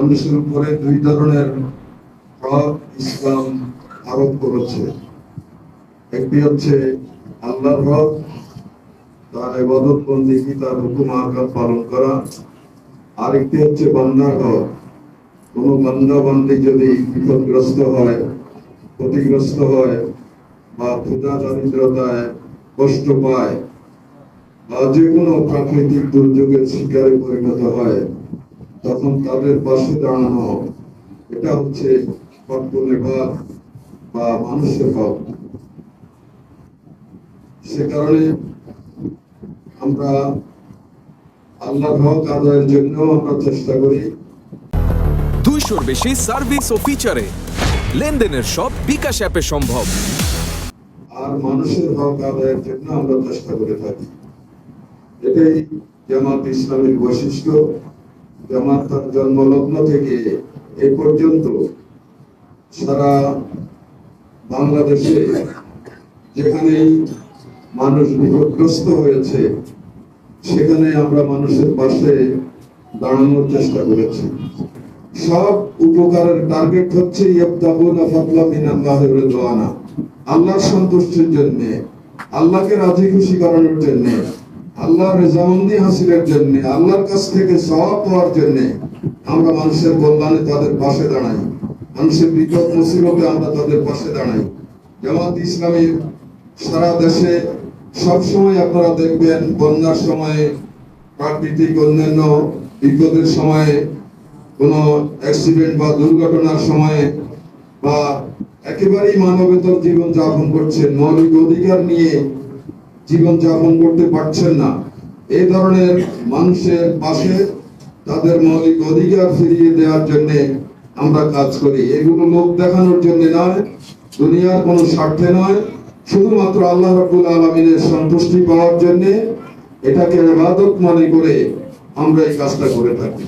মানুষের উপরে দুই ধরনের হক ইসলাম আরোপ করেছে। একটি হচ্ছে আল্লাহর হক, তার ইবাদত বন্দেগী, তার হুকুম আহকাম পালন করা। আরেকটি হচ্ছে বান্দার হক। কোন বান্দা বান্দি যদি বিপদগ্রস্ত হয়, ক্ষতিগ্রস্ত হয়, বা ক্ষুধা দারিদ্রতায় কষ্ট পায়, বা যে কোনো প্রাকৃতিক দুর্যোগের শিকারে পরিণত হয়, তখন তাদের পাশে দাঁড়ানো, এটা হচ্ছে কর্তব্যের হক বা মানুষের হক। সে কারণে আমরা আল্লাহর হক আদায়ের জন্য আমরা চেষ্টা করি। 200-র বেশি সার্ভিস ও ফিচারে লেনদেনের সব বিকাশ অ্যাপে সম্ভব। আর মানুষের হক আদায়ের জন্য আমরা চেষ্টা করে থাকি। এটাই জামাত ইসলামের বৈশিষ্ট্য। জামাত তার জন্মলগ্ন থেকে এ পর্যন্ত সারা বাংলাদেশে যেখানেই মানুষ বিপদগ্রস্ত হয়েছে, সেখানে আমরা মানুষের পাশে দাঁড়ানোর চেষ্টা করেছি। সব উপকারের টার্গেট হচ্ছে ইয়াবতাগুনা ফাদলা মিনাল্লাহি ওয়া রিদওয়ানা, আল্লাহর সন্তুষ্টির জন্য, আল্লাহকে রাজি খুশি করানোর জন্য, আল্লাহর রেজামন্দি হাসিলের জন্য, আল্লাহর কাছ থেকে সওয়াব পাওয়ার জন্য আমরা মানুষের কল্যাণে তাদের পাশে দাঁড়াই। মানুষের বিপদ মুসিবতে আমরা তাদের পাশে দাঁড়াই। জামাত ইসলামী সারা দেশে সবসময় আপনারা দেখবেন, বন্যার সময়ে, প্রাকৃতিক অন্যান্য বিপদের সময়ে, কোন অ্যাক্সিডেন্ট বা দুর্ঘটনার সময়ে, বা একেবারেই মানবেতর জীবন যাপন করছেন, মৌলিক অধিকার নিয়ে জীবন যাপন করতে পারছেন না, এই ধরনের মানুষের পাশে তাদের মৌলিক অধিকার ফিরিয়ে দেওয়ার জন্য আমরা কাজ করি। এগুলো লোক দেখানোর জন্য নয়, দুনিয়ার কোনো স্বার্থে নয়, শুধুমাত্র আল্লাহ রাব্বুল আলামিনের সন্তুষ্টি পাওয়ার জন্য, এটাকে ইবাদত মনে করে আমরা এই কাজটা করে থাকি।